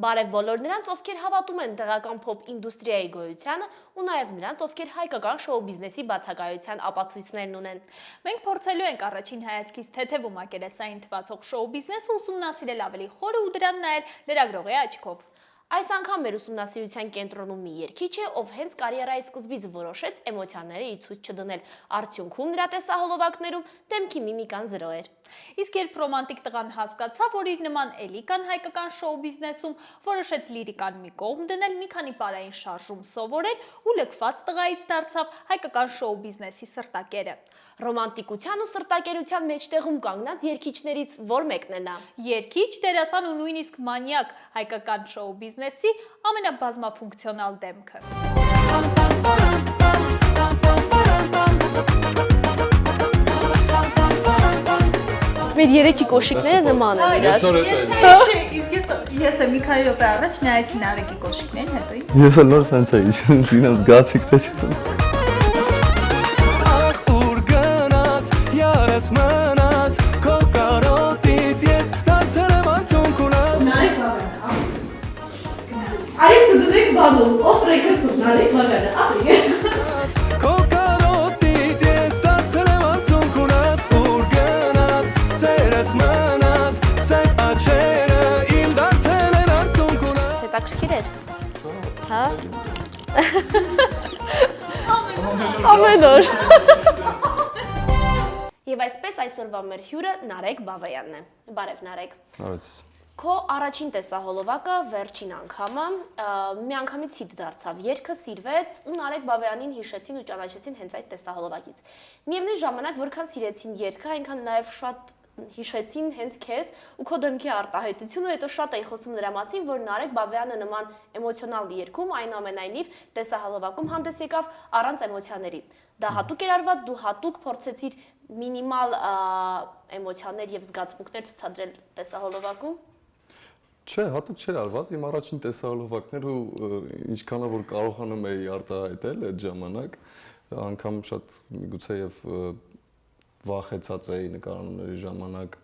Բարև բոլոր նրանց, ովքեր հավատում են տեղական փոփ ինդուստրիայի գոյությանը ու նաև նրանց, ովքեր հայկական շոու բիզնեսի բացակայության ապացույցներն ունեն։ Մենք փորձելու ենք առաջին հայացքից թեթև ու մակերեսային թվացող շոու բիզնեսը ուսումնասիրել ավելի խորը ու դրան նայել լրագրողի աչքով։ Այս անգամ մեր ուսումնասիրության կենտրոնում մի երգիչ է, ով հենց կարիերայի սկզբից որոշեց էմոցիաները ի ցույց չդնել։ Արդյունքում նրա տեսահոլովակներում դեմքի միմիկան զրո էր։ Իսկ երբ ռոմանտիկ տղան հասկացավ, որ իր նման էլի կան հայկական շոու բիզնեսում, որոշեց լիրիկան մի կողմ դնել, մի քանի պարային շարժում սովորել ու լքված տղայից դարձավ հայկական շոու բիզնեսի սրտակերը։ Ռոմանտիկության ու սրտակերության մեջտեղում կանգնած երգիչներից որ մեկն է նա։ Երգիչ, դերասան ու նույնիսկ մանյակ հայկական շոու բիզնեսի ամենաբազմաֆունկցիոնալ դեմքը։ Մեր երեքի կոշիկները նման են իրար։ Ես մի քանի րոպե առաջ նայեցի Նարեկի կոշիկներին, հետո Ես էլ նոր սենց էի, ինձ գացիկ թե չեմ։ Այո, դուք բանում, ով ռեկորդ Նարեկ Լավյանը, ապրի։ Հետաքրքիր էր։ Հա։ Ամեն օր։ Եվ այսպես այսօրվա մեր հյուրը Նարեկ Բավայանն է։ Բարև Նարեկ։ Արեցես։ Քո առաջին տեսահոլովակը վերջին անգամը մի անգամից հիթ դարձավ, երգը սիրվեց ու Նարեկ Բավայանին հիշեցին ու ճանաչեցին հենց այդ տեսահոլովակից։ Միևնույն ժամանակ, որքան սիրեցին երգը, այնքան նաև շատ հիշեցին հենց քեզ ու քո դեմքի արտահայտությունը, հետո շատ էին խոսում նրա մասին, որ Նարեկ Բավայանը նման էմոցիոնալ երգում, այնուամենայնիվ տեսահոլովակում հանդես եկավ առանց էմոցիաների։ Դա հատուկ էր արված, դու հատուկ փորձեցիր մինիմալ էմոցիաներ եւ զգացմունքներ ցուցադրել տեսահոլովակում։ Չէ, հատուկ չէր արված, իմ առաջին տեսահոլովակներ ու ինչքանով որ կարողանում էի արտահայտել այդ ժամանակ, անգամ շատ միգուցե եւ վախեցած էի նկարանների ժամանակ,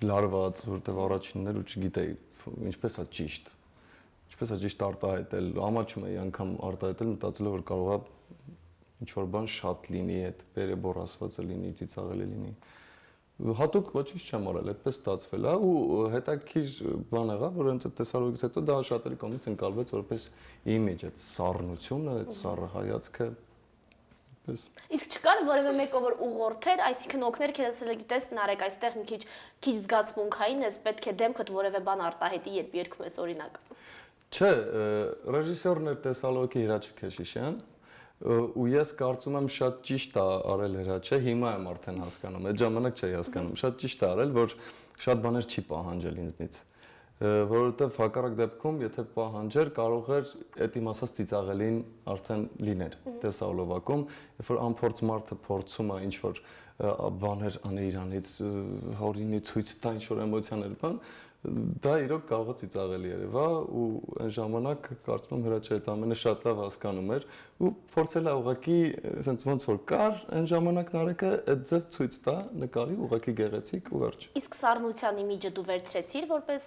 լարված, որտեղ առաջիններ ու չգիտեի ինչպես է ճիշտ արտահայտել, ամաչում էի անգամ արտահայտել, մտածելով որ կարողա ինչ-որ բան շատ լինի, այդ բերեբոր ասվածը լինի, ծիծաղելի լինի։ Հատուկ ոչինչ չեմ արել, այդպես ստացվել է ու հետաքրքիր բան եղավ, որ հենց այդ տեսարողից հետո դա շատերի կողմից ընկալվեց որպես իմիջ, այդ սառնությունը, այդ սառը հայացքը։ Իսկ չկար որևէ մեկը որ ուղղորդեր, այսինքն օգներ քեզ գիտես Նարեկ այստեղ մի քիչ զգացմունքային ես, պետք է դեմքդ որևէ բան արտահայտի, երբ երգում ես օրինակ։ Չէ, ռեժիսորն էր տեսալոկի Հրաչյա Քեշիշյան ու ես կարծում եմ շատ ճիշտ է արել Հրաչյա, հիմա եմ արդեն հասկանում, այդ ժամանակ չէի հասկանում, շատ ճիշտ է արել, որ շատ բաներ չի պահանջել ինձնից, որովհետև հակառակ դեպքում, եթե պահանջեր, կարող էր այդ իմ ասած ծիծաղելին արդեն լիներ տեսահոլովակում, երբ որ անփորձ մարդը փորձում է ինչ-որ բաներ անի իրանից, հորինի ցույց տա ինչ-որ էմոցիաներ, բան, դա իրոք կարող է ծիծաղելի երևա ու այն ժամանակ կարծում եմ Հրաչյա այդ ամենը շատ լավ հասկանում էր ու փորձել է ուղղակի ասենց ոնց որ կար այն ժամանակ Նարեկը այդ ձև ցույց տա նկարի ուղղակի գեղեցիկ ու վերջ։ Իսկ սառնության իմիջը դու վերցրեցիր որպես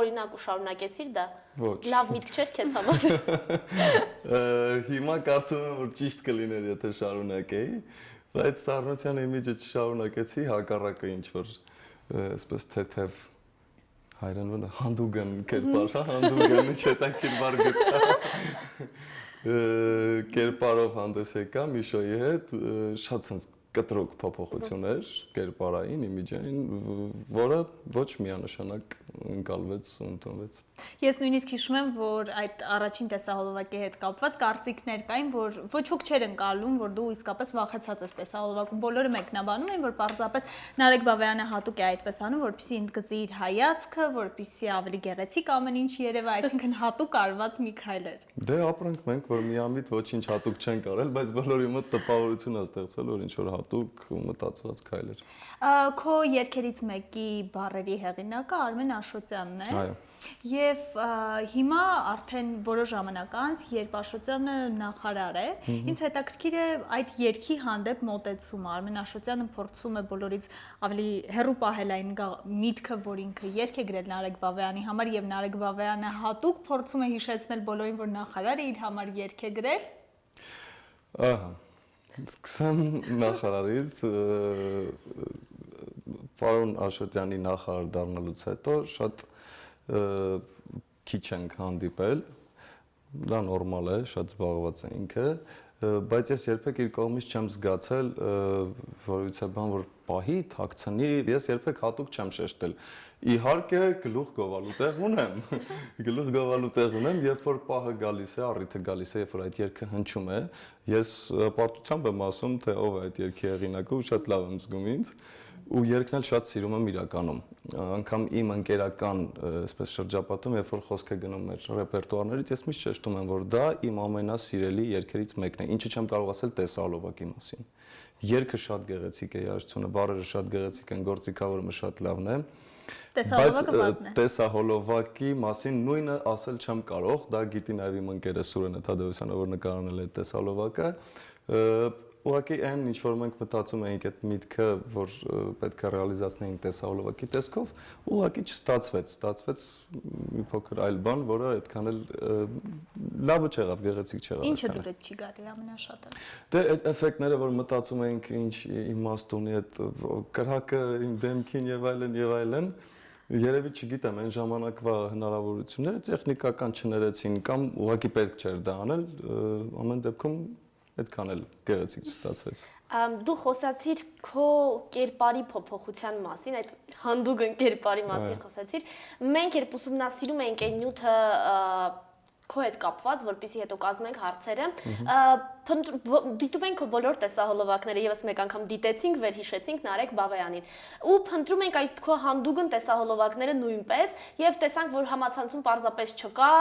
օրինակ ու շարունակեցիր դա։ Ոչ։ Լավ միտք չէր քեզ համար։ Հիմա կարծում եմ որ ճիշտ կլիներ եթե շարունակեի, բայց սառնության իմիջը չշարունակեցի, հակառակը ինչ որ այսպես թեթև հայրեն հանդուգն կերպար, հանդուգն չետաքիր բարգտա կերպարով հանդես եկա Միշոյի հետ, շատ սենց կտրուկ փոփոխություն էր կերպարային, իմիջային, որը ոչ միանշանակ ընկալվեց ու ընդունվեց։ Ես նույնիսկ հիշում եմ, որ այդ առաջին տեսահոլովակի հետ կապված կարծիքներ կային, որ ոչ ոք չէր ընկալում, որ դու իսկապես վախեցած ես տեսահոլովակում։ Բոլորը մեկնաբանում են, որ պարզապես Նարեկ Բավայանը հատուկ է այդպես անում, որպեսզի ընդգծի իր հայացքը, որպեսզի ավելի գեղեցիկ ամեն ինչ երևա, այսինքն հատուկ արված մի քայլ էր։ Դե ապրանք մենք, որ միամիտ ոչինչ հատուկ չենք արել, բայց բոլորի մոտ տպավորություն է ստեղծվել, որ ինչ որ հատուկ ու մտածված քայլ էր։ Քո երգերից մեկի բառերի հեղինակը Արմեն Աշոտյանն է։ Այո։ Եվ հիմա արդեն որոշ ժամանակ անց, երբ Աշոտյանը նախարար է, ինձ հետաքրքիր է այդ երգի հանդեպ մոտեցումը։ Արմեն Աշոտյանը փորձում է բոլորից ավելի հեռու պահել այն միտքը, որ ինքը երգ է գրել Նարեկ Բավայանի համար, եւ Նարեկ Բավայանը հատուկ փորձում է հիշեցնել բոլորին, որ նախարարը իր համար երգ է գրել։ Ահա։ Սկսեմ նախարարից, պարոն Աշոտյանի նախարար դառնալուց հետո շատ քիչ ենք հանդիպել, դա նորմալ է, շատ զբաղված է ինքը, բայց ես երբեք իր կողմից չեմ զգացել որևիցե բան, որ պահի, թաքցնի, ես երբեք հատուկ չեմ շեշտել։ Իհարկե գլուխ գովալու տեղ ունեմ, գլուխ գովալու տեղ ունեմ, երբ որ պահը գալիս է, առիթը գալիս է, երբ որ այդ երգը հնչում է, ես պարտությամբ եմ ասում, թե ով է այդ երգի հեղինակը, ու շատ լավ եմ զգում ինձ, ու երգն էլ շատ սիրում եմ իրականում։ Անգամ իմ ընկերական, այսպես շրջապատում, երբ որ խոսք է գնում մեր ռեպերտուարներից, ես միշտ շեշտում եմ, որ դա իմ ամենասիրելի երգերից մեկն է, ինչը չեմ կարող ասել տեսահոլովակի մասին։ Երգը շատ գեղեցիկ է, երաժշտությունը, բառերը շատ գեղեցիկ են, գործիքավորումը շատ լավն է։ Տեսահոլովակը վատն է։ Տեսահոլովակի մասին նույնը ասել չեմ կարող, դա գիտի նաև իմ ընկերը Սուրենը Թադևոսյանը, որ նկարանել է այդ տեսահոլովակը։ Ուղղակի այն ինչ որ մենք մտածում էինք այդ միտքը, որ պետք է ռեալիզացնեինք տեսահոլովակի տեսքով, ուղղակի չստացվեց մի փոքր այլ բան, որը այդքան էլ լավը չեղավ, գեղեցիկ չեղավ։ Ինչը դուրս չի գալի ամենաշատը։ Դե այդ էֆեկտները, որ մտածում էինք ինչ իմաստ ունի այդ կրակը իմ դեմքին եւ այլն, երևի չգիտեմ, այն ժամանակվա հնարավորությունները տեխնիկական չներեցին կամ ուղղակի պետք չէր դա անել, ամեն դեպքում այդքան էլ գեղեցիկ չստացվեց։ Դու խոսացիր քո կերպարի փոփոխության մասին, այդ հանդուգն կերպարի մասին խոսացիր։ Մենք երբ ուսումնասիրում էինք այն նյութը քո հետ կապված, որպեսզի հետո կազմենք հարցերը, դիտում ենք քո բոլոր տեսահոլովակները, եւս մեկ անգամ դիտեցինք, վերհիշեցինք Նարեկ Բավայանին։ Ու փնտրում ենք այդ քո հանդուգն տեսահոլովակները նույնպես, եւ տեսանք, որ համացանցում պարզապես չկա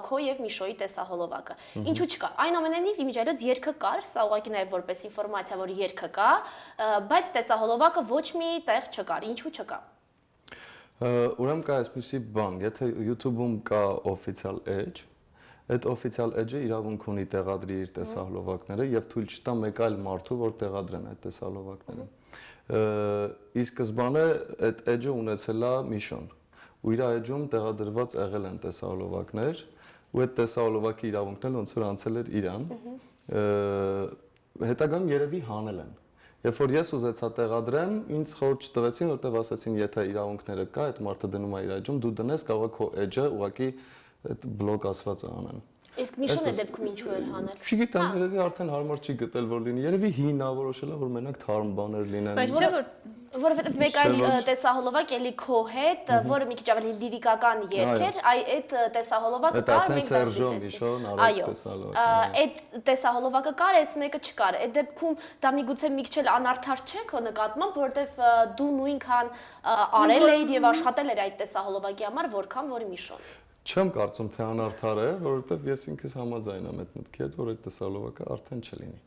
քո եւ Միշոյի տեսահոլովակը։ Ինչու չկա։ Այնուամենայնիվ իմիջիայլոց երգը կար, սա ուղղակի նաեւ որպես ինֆորմացիա, որ երգը կա, բայց տեսահոլովակը ոչ մի տեղ չկար։ Ինչու չկա։ Ուրեմն կա այսպիսի բան, եթե YouTube-ում կա official edge, այդ official edge-ը իրավունք ունի տեղադրի իր տեսահոլովակները եւ թույլ չտա մեկ այլ մարդու, որ տեղադրեն այդ տեսահոլովակները։ Ի սկզբանե այդ edge-ը ունեցել է Միշոն, ու իր edge-ում տեղադրված եղել են տեսահոլովակներ, ու այդ տեսահոլովակի իրավունքն ոնց որ անցել էր իրան։ Հետագայում երևի հանել են։ Երբ որ ես ուզեցա տեղադրեմ, ինձ խորհուրդ չտվեցին, որտեղ ասացին, եթե իրավունքները կա, այդ մարդը դնում է իր edge-ում, դու դնես, կարող է քո edge-ը ուղղակի այդ բլոկ ասվածը անեն։ Իսկ Միշոն է դեպքում ինչու էր հանել։ Չգիտեմ, երևի արդեն հարմար չի գտել որ լինի։ Երևի հին ա որոշել է որ մենակ թարմ բաներ լինեն։ Բայց չէ որ որովհետև մեկ այլ տեսահոլովակ էլի քո հետ, որը մի քիչ ավելի լիրիկական երգ էր, այդ տեսահոլովակը կար, մենք Սերժո Միշոն արել տեսահոլովակը։ Այդ տեսահոլովակը կար, այս մեկը չկար։ Այդ դեպքում դա միգուցե մի քիչ էլ անարդար չէ քո նկատմամբ, որովհետև դու նույնքան արել էիր եւ աշխատել էր այդ տեսահոլովակի համար, որքան որ Միշոն։ Չեմ կարծում թե անարդար է, որովհետև ես ինքս համաձայն եմ այդ մտքի հետ, որ այդ տեսահոլովակը արդեն չլինի։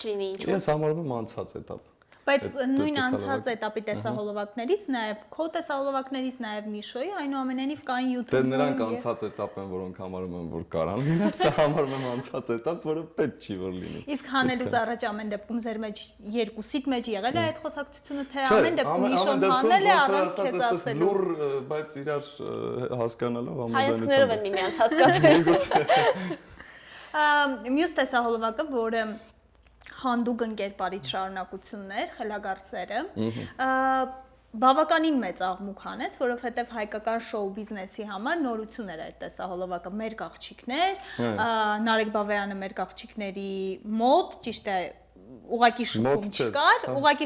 Չլինի ինչու։ Ես համարում եմ անցած էտապ։ Բայց նույն անցած էտապի տեսահոլովակներից, նաև քո տեսահոլովակներից, նաև Միշոյի, այնուամենայնիվ կային YouTube-ում։ Դե նրանք անցած էտապ են, որոնք համարում են, որ կարան լինեն, սա համարում եմ անցած էտապ, որը պետք չի որ լինի։ Իսկ հանելուց առաջ ամեն դեպքում ձեր մեջ երկուսիդ մեջ եղել է այդ խոսակցությունը, թե ամեն դեպքում Միշոն հանել է առանց քեզ ասելու։ Լուր, բայց իրար հասկանալով համաձայնություն։ Հայացքներով են միմյանց հասկացել։ Մյուս տեսահոլովակը, որը հանդուգն կերպարից շարունակություններ, խելագարսերը, բավականին մեծ աղմուկ հանեց, որովհետև հայկական շոու բիզնեսի համար նորություն էր այդ տեսահոլովակը մեր աղջիկներ, Նարեկ Բավայանը մեր աղջիկների մոտ, ճիշտ է, ուղակի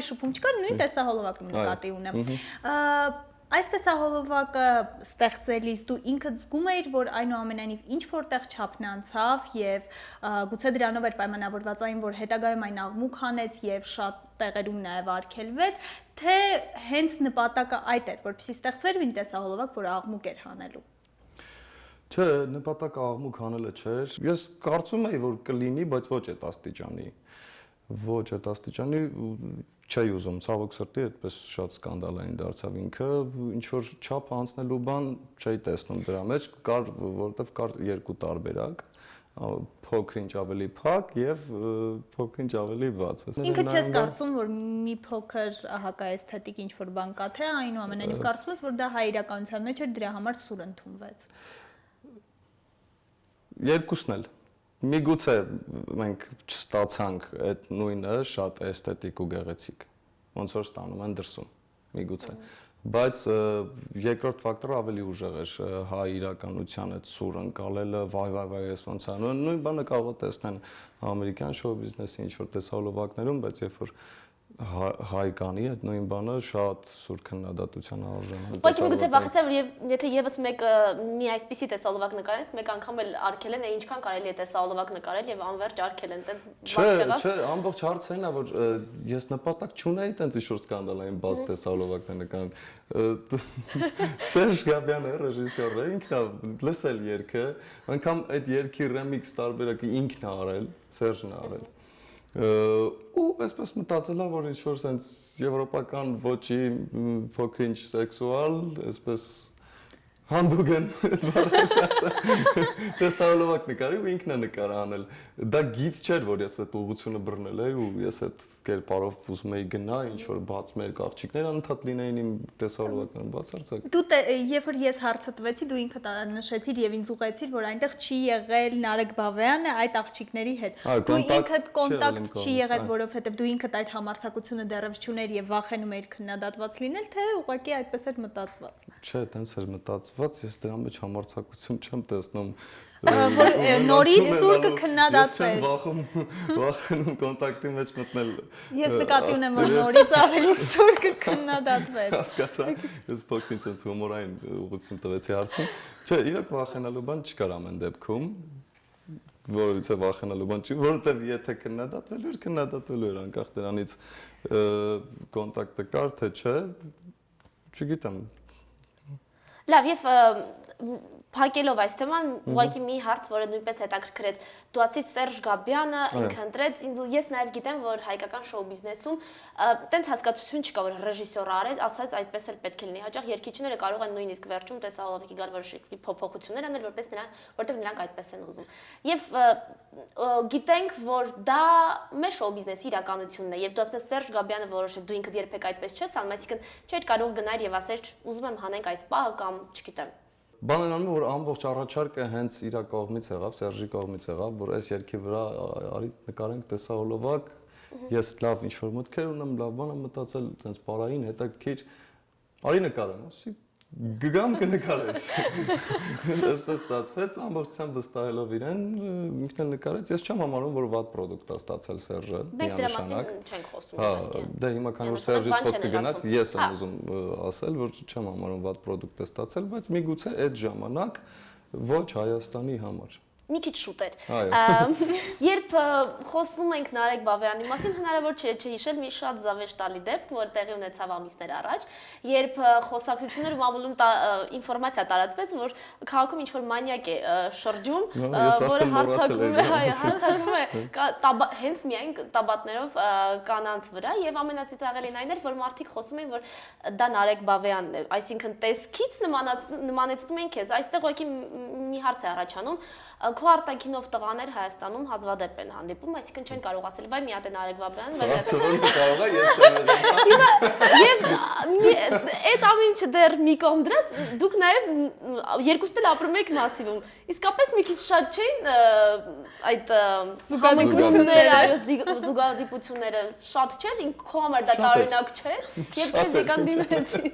շփում չկար, նույն տեսահոլովակը նկատի ունեմ։ Այս տեսահոլովակը ստեղծելիս դու ինքդ զգում էիր, որ այնուամենայնիվ ինչ որտեղ չափն անցավ եւ գուցե դրանով էր պայմանավորված այն, որ հետագայում այն աղմուկ հանեց եւ շատ տեղերում նաեւ արգելվեց, թե հենց նպատակը այդ էր, որպեսզի ստեղծվեր մի տեսահոլովակ, որ աղմուկ էր հանելու։ Չէ, նպատակը աղմուկ հանելը չէր։ Ես կարծում էի, որ կլինի, բայց ոչ այդ աստիճանի։ ոչ այդ աստիճանի չի ուզում, ցավոք սրտի այդպես շատ սկանդալային դարձավ ինքը, ինչ որ չափ անցնելու բան չի տեսնում դրա մեջ, որովհետև կար երկու տարբերակ, փոքր-ինչ ավելի փակ եւ փոքր-ինչ ավելի բաց։ Ինքը չես կարծում, որ մի փոքր հակաէսթետիկ ինչ որ բան կա, թե այնուամենայնիվ կարծում ես, որ դա հայ իրականության մեջ էր դրա համար սուր ընդունվեց։ Երկուսն էլ Միգուցե մենք չստացանք այդ նույնը շատ էսթետիկ ու գեղեցիկ, ոնց որ ստանում են դրսում, միգուցե, բայց երկրորդ ֆակտորը ավելի ուժեղ էր հայ իրականության այդ սուր ընկալելը, վայ, ես ոնց անում, նույն բանը կարող է տեսնել ամերիկյան շոու բիզնեսի ինչ-որ տեսահոլովակներում, բայց երբ որ հայ կանի այդ նույն բանը շատ սուր քննադատության արժան է։ Բայց միգուցե վախեցավ, եթե եւս մի այսպիսի տեսահոլովակ նկարես, մեկ անգամ էլ արգել են, ինչքան կարելի է տեսահոլովակ նկարել եւ անverջ արգել են, տենց բան չեղավ։ Չէ, ամբողջ հարցն է, որ ես նպատակ չունեի տենց ինչ-որ սկանդալային բաց տեսահոլովակներ նկարել։ Սերժ Գաբյանը ռեժիսորը ինքն է լսել երգը, անգամ այդ երգի ռեմիքս տարբերակը ինքն է արել, Սերժն է արել։ Ու այսպես մտածել եմ, որ ինչ-որ sense եվրոպական ոճի փոքր-ինչ սեքսուալ, այսպես հանդուգն տեսահոլովակ նկարի ու ինքն է նկար անել։ Դա գիծ չէր, որ ես այդ ուղղությունը բռնել էի ու ես այդ կերպարով ուզում էի գնա, ինչ-որ բաց մեր աղջիկները անդադ լինեին իմ տեսահոլովակներում բացարձակ։ Դու երբ որ ես հարցը տվեցի, դու ինքդ նշեցիր եւ ինձ ուղեցիր, որ այնտեղ չի եղել Նարեկ Բավեյանը այդ աղջիկների հետ։ Դու ինքդ կոնտակտ չի եղել, որովհետեւ դու ինքդ այդ համարձակությունը դեռևս չուներ եւ վախենում էիր քննադատված լինել, թե ուղղակի այդպես էր մտածված։ Չէ, տենց էր մտածված, ես դրա մեջ համարձակություն չեմ տեսնում։ Որ նորից սուր կքննադատվեր։ Ես վախենում կոնտակտի մեջ մտնել։ Ես նկատի ունեմ, որ նորից ավելի սուր կքննադատվեր։ Հասկացա, ես փոքրինչ sense հումորային ուղղություն տվեցի հարցին։ Չէ, իրոք վախենալու բան չկար ամեն դեպքում, որից է վախենալու բան չի, որովհետև եթե քննադատվելու էր անկախ դրանից կոնտակտը կար թե չէ, չգիտեմ։ Լավ, եւ փակելով այս թեման, ուղղակի մի հարց, որը նույնպես հետաքրքրեց, դու ասիր Սերժ Գաբյանը ինքը ընտրեց, ես նաև գիտեմ, որ հայկական շոու բիզնեսում տենց հասկացություն չկա, որ ռեժիսորը արեց, ասած այդպես էլ պետք է լինի։ Հաճախ երգիչները կարող են նույնիսկ վերջում տեսահոլովակի գալ որոշակի փոփոխություններ անել, որովհետև նրանք այդպես են ուզում։ Եվ գիտենք, որ դա մեր շոու բիզնեսի իրականությունն է, երբ դու ասես Սերժ Գաբյանը որոշեց, դու ինքդ երբեք այդպես չես անում, այսինքն չէր կարող գնալ եւ ասել, ուզում եմ հանենք այս պահը կամ չգիտեմ։ Բանն անում որ ամբողջ առաջարկը հենց իր կողմից եղավ, Սերժի կողմից եղավ, որ այս երկի վրա արի նկարենք տեսահոլովակ, ես լավ ինչ-որ մտքեր ունեմ, լավ բան եմ մտածել, ցենց պարային հետաքրքիր, արի նկարեմ, ասի գգամ կնկարես։ Այսպես ստացվեց, ամբողջությամբ վստահելով իրեն, ինքն էլ նկարեց, ես չեմ համարում, որ վատ պրոդուկտ է ստացել Սերժը, միանշանակ։ Մենք դրա մասին չենք խոսում։ Հա, դե հիմա քանի որ Սերժից խոսքը գնաց, ես եմ ուզում ասել, որ չեմ համարում վատ պրոդուկտ է ստացել, բայց միգուցե այդ ժամանակ ոչ Հայաստանի համար։ Մի քիչ շուտ էր։ Երբ խոսում ենք Նարեկ Բավեյանի մասին, հնարավոր չէ չհիշել մի շատ զավեշտալի դեպք, որ տեղի ունեցավ ամիսներ առաջ, երբ խոսակցություններ ու մամուլում ինֆորմացիա տարածվեց, որ քաղաքում ինչ-որ մանյակ է շրջում, որը հարձակվում է հենց միայն տաբատներով կանանց վրա, եւ ամենածիծաղելին այն էր, որ մարդիկ խոսում էին, որ դա Նարեկ Բավեյանն է, այսինքն տեսքից նմանեցնում են քեզ, այստեղ ուղղակի մի հարց է առաջանում, քո արտաքինով տղաներ Հայաստանում հազվադեպ են հանդիպում, այսինքն չեն կարող ասել, վայ մի հատ է Նարեկ Բաբյանն, կարող է ես եմ։ Եվ այդ ամեն ինչը դեռ մի կողմ դրած, դուք նաև երկուսն էլ ապրում եք Մասիվում։ Իսկապես մի քիչ շատ չէին այդ զուգադիպությունները, այո, զուգադիպությունները շատ չէր, քո համար դա տարօրինակ չէր, եւ քեզ եկան դիմեցին։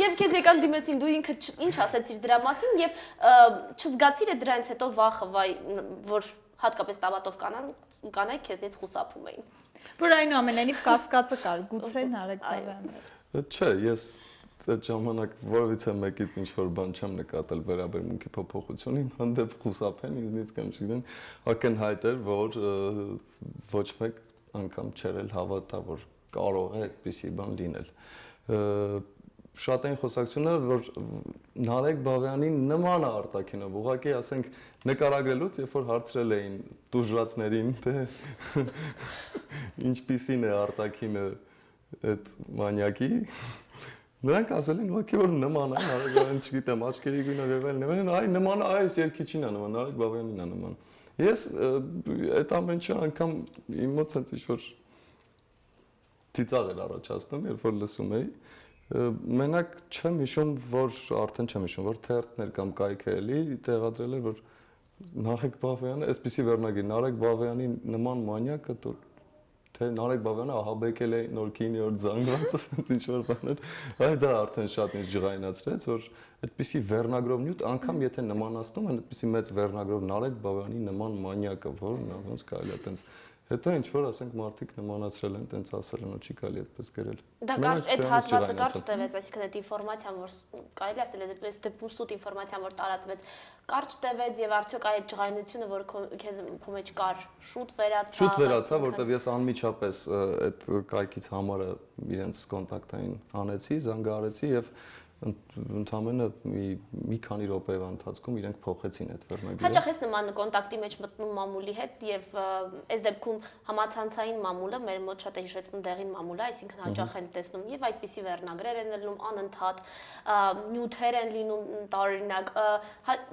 Եվ քեզ եկան դիմեցին, դու ինքդ ինչ ասեցիր դրա մասին եւ չզգացիր դրանից հետո վախը, վայ, որ հատկապես տաբատով կանայք քեզնից խուսափում էին։ Որ այնուամենայնիվ կասկածը կար, գուցե Նարեկ Բավեյանն էր։ Չէ, ես այդ ժամանակ որևիցե մեկից ինչ որ բան չեմ նկատել վերաբերմունքի փոփոխությունին, հանդեպ խուսափեն ինձնից կամ չգիտեմ, ակնհայտ էր, որ ոչ մեկ անգամ չէր հավատա, որ կարող է այդպիսի բան լինել։ Շատ են խոսակցություններ, որ Նարեկ Բավեյանին նման է արտաքինով, ուղղակի ասենք նկարագրելուց, երբ որ հարցրել էին տուժվածներին, թե ինչպիսին է արտաքինը այդ մանյակի, նրանք ասել են ուղղակի որ նման է, Նարեկ, չգիտեմ, աչքերի գույնը եւ այլն, այ նման է, այս երգիչին է նման, Նարեկ Բաբյանին է նման։ Ես այդ ամեն ինչը անգամ իմ մոտ sense ինչ-որ ծիծաղ էր առաջացնում, երբ որ լսում էի։ Մենակ չեմ հիշում, որ թերթներ կամ կայքը էլի տեղադրել էր, որ Նարեկ Բաբյանը, այսպեսի վերնագիր, Նարեկ Բաբյանի նման մանյակը թե Նարեկ Բաբյանը ահաբեկել է նոր քինիոր զանգվածը, ասենց ինչ-որ բաներ, այ դա արդեն շատ ինձ ջղայնացրեց, որ այդպիսի վերնագրով նյութ, անգամ եթե նմանացնում են այդպիսի մեծ վերնագրով Նարեկ Բաբյանի նման մանյակը, որն ոնց կարելի է այտենց հետո ինչ որ ասենք մարդիկ նմանացրել են, տենց ասել են, որ չի կարելի այդպես գրել։ Դա կարճ այդ հատվածը կարճ տևեց, այսինքն այդ ինֆորմացիան, որ կարելի ասել է այս դեպքում սուտ ինֆորմացիան, որ տարածվեց, կարճ տևեց եւ արդյոք այդ ջղայնությունը, որ քեզ քո մեջ կար, շուտ վերացավ, որտեվ ես անմիջապես այդ կայքից համարը իրենց կոնտակտային անեցի, զանգահարեցի եւ ընդամենը մի քանի րոպեվա ընթացքում իրենք փոխեցին այդ վերնագիրը։ Հաճախ ես նման կոնտակտի մեջ մտնում մամուլի հետ եւ այս դեպքում համացանցային մամուլը մեր մոտ շատ է հիշեցնում դեղին մամուլը, այսինքն հաճախ են տեսնում եւ այդպիսի վերնագրեր են լինում անընդհատ, նյութեր են լինում տարօրինակ,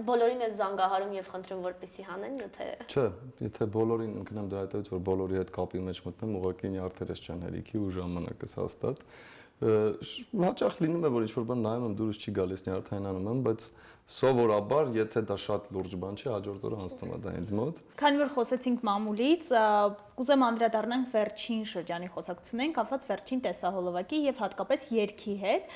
բոլորին է զանգահարում եւ խնդրում որպեսի հանեն նյութերը։ Չէ, եթե բոլորին ընկնեմ դրա հետևից որ բոլորի հետ կապի մեջ մտնեմ, ուղղակի նյարդերս չեն հերիքի ու ժամանակս հաստատ։ Հաճախ լինում է որ ինչ-որ բան նայում եմ դուրս չի գալիս նյարդայնանում եմ, բայց սովորաբար եթե դա շատ լուրջ բան չի, հաջորդ օրը անցնում է դա ինձ մոտ։ Քանի որ խոսեցինք մամուլից, կուզեմ անդրադառնանք վերջին շրջանի խոսակցություններին կապված վերջին տեսահոլովակի եւ հատկապես երգի հետ։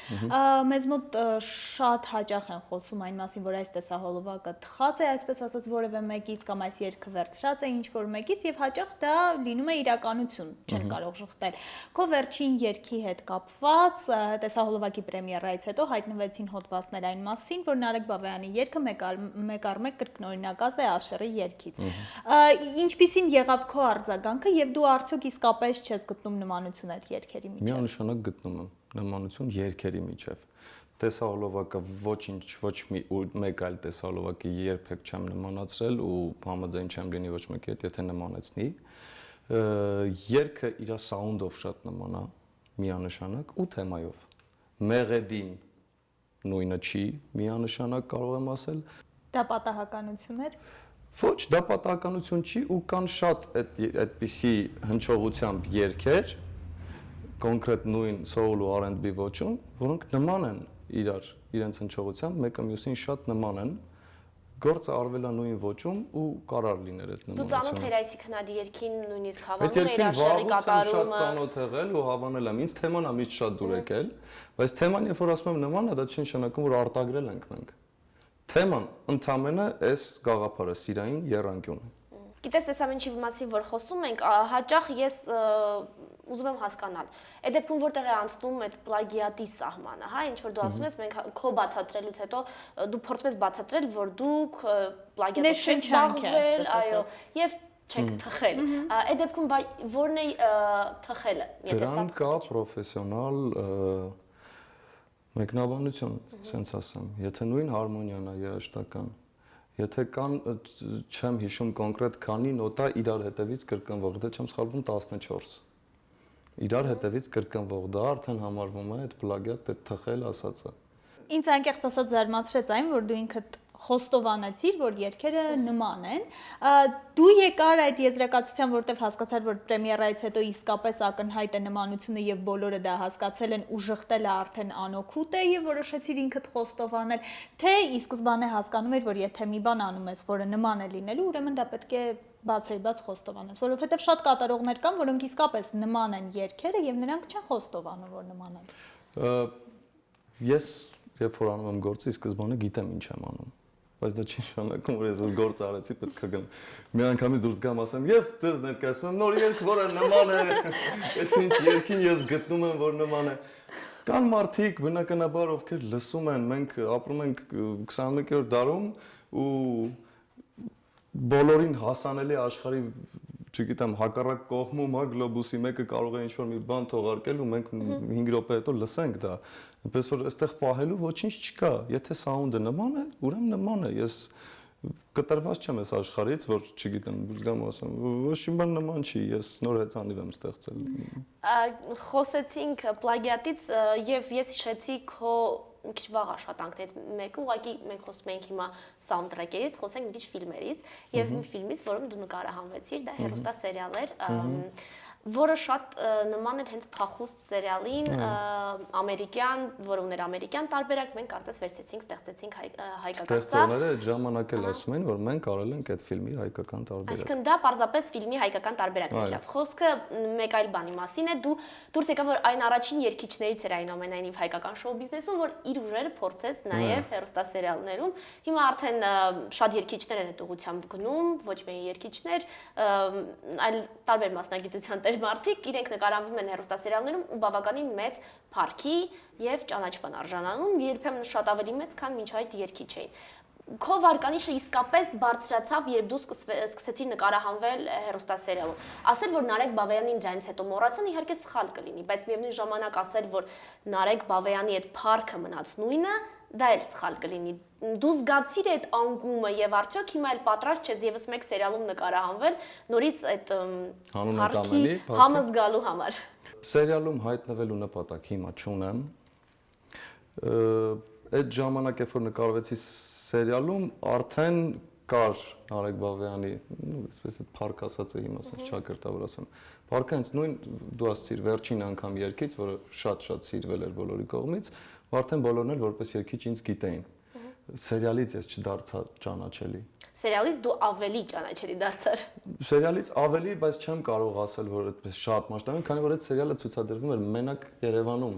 Մեզ մոտ շատ հաճախ են խոսում այն մասին, որ այս տեսահոլովակը թխած է, այսպես ասած, որևէ մեկից կամ այս երգը վերցրած է ինչ-որ մեկից եւ հաճախ դա լինում է իրականություն, չեն կարող շղթել։ Քո վերջին երգի հետ կապված տեսահոլովակի պրեմիերայից հետո հայտնվեցին հոդվածներ այն մասին, որ Նարեկ Բաբյանի երգը մեկ առ մեկ կրկնօրինակած է Աշերի երգից։ Ինչպիսին եղավ քո արձագանքը եւ դու արդյոք իսկապես չես գտնում նմանություն այդ երգերի միջեւ։ Միանշանակ գտնում եմ նմանություն երգերի միջեւ։ Տեսահոլովակը ոչ մեկ այլ տեսահոլովակի երբեք չեմ նմանացրել ու համաձայն չեմ լինի ոչ մեկի հետ, եթե նմանեցնի։ Երգը իր սաունդով շատ նման է, միանշանակ ու թեմայով։ Մեղեդին նույնը չի, միանշանակ կարող եմ ասել։ Դա պատահականություն էր։ Ոչ, դա պատահականություն չի ու կան շատ այդպիսի հնչողությամբ երգեր, կոնկրետ նույն soul ու R&B ոճում, որոնք նման են իրենց հնչողությամբ, մեկը մյուսին շատ նման են, գործը արվել է նույն ոճում ու կարար լիներ այդ նմանությունը։ Դու ծանոթ ես այսինքն այդ երգին նույնիսկ հավանում էր Աշերի կատարումը։ Շատ ծանոթ եղել ու հավանել եմ, ինձ թեման է միշտ շատ դուր եկել, բայց թեման երբ որ ասում եմ նման է, դա չի նշանակում որ արտագրել ենք մենք։ Թեման ընդամենը այս գաղափարը սիրային եռանկյուն։ Գիտես, այս ամենի մասին որ խոսում ենք, հաճախ ես ուզում եմ հասկանալ։ Այդ դեպքում որտեղ է անցնում այդ պլագիատի սահմանը, հա, ինչ որ դու ասում ես, մենք քո բացատրելուց հետո դու փորձում ես բացատրել, որ դուք պլագիատով չեք զբաղվել, այո, եւ չեք թխել։ Այդ դեպքում որն է թխելը, եթե սա։ Դրան կա պրոֆեսիոնալ մեկնաբանություն, ասենց ասեմ, եթե նույն հարմոնիան է երաժշտական, եթե կան չեմ հիշում կոնկրետ քանի նոտա իրար հետևից կրկնվող, դե չեմ սխալվում 14։ Իրար հետևից կրկնվող դա արդեն համարվում է այդ պլագիատ, այդ թխել ասածը։ Ինձ անկեղծ ասած զարմացրեց այն, որ դու ինքդ խոստովանեցիր, որ երգերը նման են։ Դու եկար այդ եզրակացության, որտեղ հասկացար, որ պրեմիերայից հետո իսկապես ակնհայտ է նմանությունը եւ բոլորը դա հասկացել են ու ժխտելը արդեն անօգուտ է եւ որոշեցիր ինքդ խոստովանել, թե ի սկզբանե հասկանում էր, որ եթե մի բան անում ես, որը նման է լինելու, ուրեմն դա պետք է բացեիբաց խոստովանես, որովհետեւ շատ կատարողներ կան, որոնք իսկապես նման են երգերը եւ նրանք չեն խոստովանում, որ նման են։ Ես երբ որ անում եմ գործը, ի սկզբանե գիտեմ ինչ եմ անում, բայց դա չի նշանակում, որ ես որ գործ արեցի, պետք է գամ մի անգամից դուրս գամ ասեմ, ես ձեզ ներկայացնում եմ նոր երգ, որը նման է, այս ինչ երգին ես գտնում եմ, որ նման է։ Կան մարդիկ, բնականաբար, ովքեր լսում են, մենք ապրում ենք 21-րդ դարում ու բոլորին հասանելի աշխարհի, չգիտեմ, հակառակ կողմում, հա, գլոբուսի մեկը կարող է ինչ-որ մի բան թողարկել ու մենք 5 րոպե հետո լսենք դա։ Այնպես որ այստեղ պահելու ոչինչ չկա։ Եթե սաունդը նման է, ուրեմն նման է։ Ես կտրված չեմ այս աշխարհից, որ չգիտեմ, գամ ասեմ, ոչ մի բան նման չի, ես նոր հեծանիվ եմ ստեղծել։ Խոսեցինք պլագիատից եւ ես հիշեցի քո մի քիչ վաղ աշխատանքներից մեկը, ուղղակի մենք խոսում ենք հիմա սաունդթրեքերից, խոսենք մի քիչ ֆիլմերից եւ մի ֆիլմից, որում դու նկարահանվեցիր, դա հեռուստասերիալ էր, որը շատ նման էր հենց փախուստ սերիալին, ամերիկյան, որը ուներ ամերիկյան տարբերակ, մենք կարծես վերցեցինք, ստեղծեցինք հայկական սա։ Ստեղծողները այդ ժամանակ էլ ասում են, որ մենք արել ենք այդ ֆիլմի հայկական տարբերակ։ Այսինքն դա պարզապես ֆիլմի հայկական տարբերակն է, լավ։ Խոսքը մեկ այլ բանի մասին է, դու դուրս եկա, որ այն առաջին երգիչներից էր այնուամենայնիվ հայկական շոու բիզնեսում, որ իր ուժերը փորձեց նաև հեռուստասերիալներում։ Հիմա արդեն շատ երգիչներ են այդ ուղղությամբ գնում, ոչ միայն երգիչներ, այլ տարբեր մասնագիտության մարդիկ իրենք նկարահանվում են հեռուստասերիալներում ու բավականին մեծ փառքի եւ ճանաչման արժանանում, երբեմն շատ ավելի մեծ, քան մինչ այդ երգիչ էին։ Քո վարկանիշը իսկապես բարձրացավ, երբ դու սկսեցիր նկարահանվել հեռուստասերիալում։ Ասել, որ Նարեկ Բավեյանին դրանից հետո մոռացան, իհարկե սխալ կլինի, բայց միևնույն ժամանակ ասել, որ Նարեկ Բավեյանի այդ փառքը մնաց նույնը, դա էլ սխալ կլինի։ Դու զգացիր այդ անկումը եւ արդյոք հիմա էլ պատրաստ ես եւս մեկ սերիալում նկարահանվել նորից այդ փառքի համը զգալու համար։ Սերիալում հայտնվելու նպատակ հիմա չունեմ։ Այդ ժամանակ, երբ որ նկարվեցի սերիալում, արդեն կար Նարեկ Բավեյանի, այսպես այդ փառք ասածը հիմա ասած չակերտավոր ասեմ։ Փառքը հենց նույն դու ասացիր վերջին անգամ երգից, որը շատ-շատ սիրվել էր բոլորի կողմից, ու արդեն բոլորն էլ որպես երգիչ ինձ գիտեին։ Սերիալից ես չդարձա ճանաչելի։ Սերիալից դու ավելի ճանաչելի դարձար։ Սերիալից ավելի, բայց չեմ կարող ասել, որ այդպես շատ մասշտաբին, քանի որ այդ սերիալը ցուցադրվում էր մենակ Երևանում։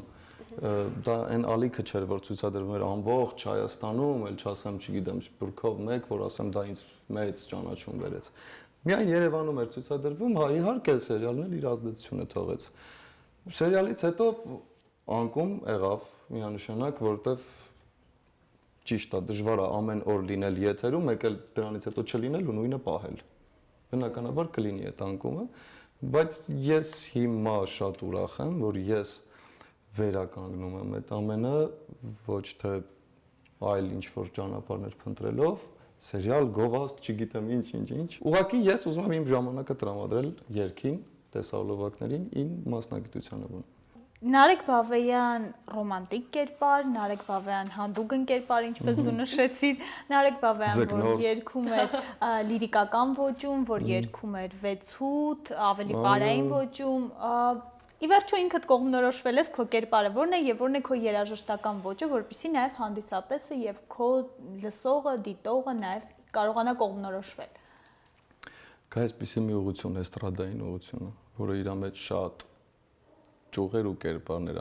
Դա այն ալիքը չէր, որ ցուցադրվում էր ամբողջ Հայաստանում, էլ չասեմ, չգիտեմ, Սփյուռքով մեկ, որ ասեմ դա ինձ մեծ ճանաչում բերեց։ Միայն Երևանում էր ցուցադրվում, հա իհարկե սերիալն էլ իր ազդեցությունը թողեց։ Սերիալից հետո անկում եղավ միանշանակ, որտեվ ճիշտ է, դժվար է ամեն օր լինել եթերում, մեկ էլ դրանից հետո չլինել ու նույնը պահել։ Բնականաբար կլինի այդ անկումը, բայց ես հիմա շատ ուրախ եմ, որ ես վերականգնում եմ այդ ամենը, ոչ թե այլ ինչ-որ ճանապարհներ փնտրելով, սերիալ, գովազդ, չգիտեմ ինչ։ Ուղղակի ես ուզում եմ իմ ժամանակը տրամադրել երգին, տեսահոլովակներին, իմ մասնագիտությանը։ Նարեկ Բավեյան ռոմանտիկ կերպար, Նարեկ Բավեյան հանդուգն կերպար, ինչպես դու նշեցիր, Նարեկ Բավեյան, որ երգում էր լիրիկական ոճում, որ երգում էր վեցուտ, ավելի պարային ոճում, ի վերջո ինքդ կողմնորոշվել ես քո կերպարը, որն է եւ որն է քո երաժշտական ոճը, որպեսզի նաեւ հանդիսատեսը եւ քո լսողը, դիտողը նաեւ կարողանա կողմնորոշվել։ Կա այսպիսի մի ուղղություն, էստրադային ուղղությունը, որը իր մեջ շատ ճյուղեր ու կերպարներ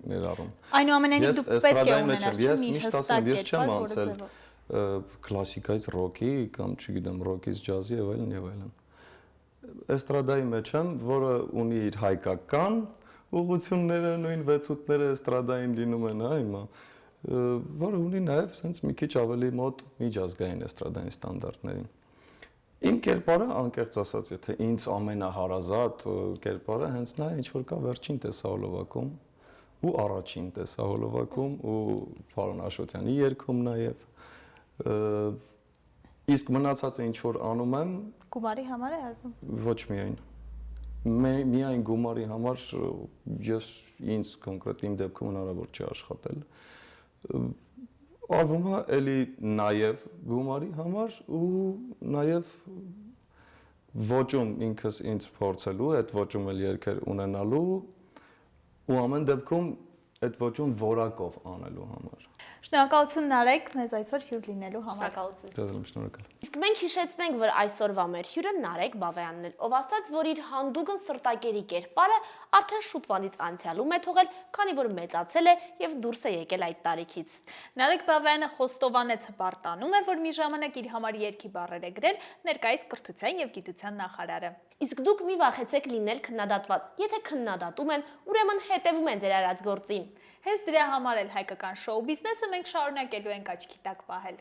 ներառում։ Այնուամենայնիվ դու պետք է ունենաս ես միշտ ասեմ, ես չեմ անցել կլասիկայից ռոքի կամ չգիտեմ, ռոքից ջազի եւ այլն եւ այլն։ Էստրադայի մեջ եմ, որը ունի իր հայկական ուղղությունները, նույն վեցուտները էստրադային լինում են, հա, հիմա, որը ունի նաեւ sense մի քիչ ավելի մոտ միջազգային էստրադային ստանդարտներին։ Իմ կերպարը, անկեղծ ասած, եթե ինձ ամենահարազատ կերպարը հենց նա ինչ որ կա վերջին տեսահոլովակում ու առաջին տեսահոլովակում ու Պարոն Աշոտյանի երգում նաեւ իսկ մնացածը ինչ որ անում եմ գումարի համար է արվում։ Ոչ միայն։ Միայն գումարի համար ես ինձ կոնկրետ իմ դեպքում հնարավոր չի աշխատել։ Արվում է էլի նաև գումարի համար ու նաև ոճում ինքս ինձ փորձելու, այդ ոճում էլ երգեր ունենալու ու ամեն դեպքում այդ ոճում որակով անելու համար։ Շնորհակալություն Նարեկ, մեզ այսօր հյուր լինելու համար։ Շնորհակալություն։ Դե շնորհակալ։ Իսկ մենք հիշեցնենք, որ այսօրվա մեր հյուրը Նարեկ Բավեյանն էր, ով ասաց, որ իր հանդուգն սրտակերի կերպարը արդեն շուտվանից անցյալում է թողել, քանի որ մեծացել է եւ դուրս է եկել այդ տարիքից։ Նարեկ Բավեյանը խոստովանեց հպարտանում է, որ մի ժամանակ իր համար երգի բառեր է գրել ներկայիս կրթության եւ գիտության նախարարը։ Իսկ դուք մի վախեցեք լինել քննադատված։ Եթե քննադատում են, ուրեմն հետևում են ձեր արած գործին։ Հենց դրա համար էլ հայկական շոու բիզնեսը մենք շարունակելու ենք աչքի տակ պահել։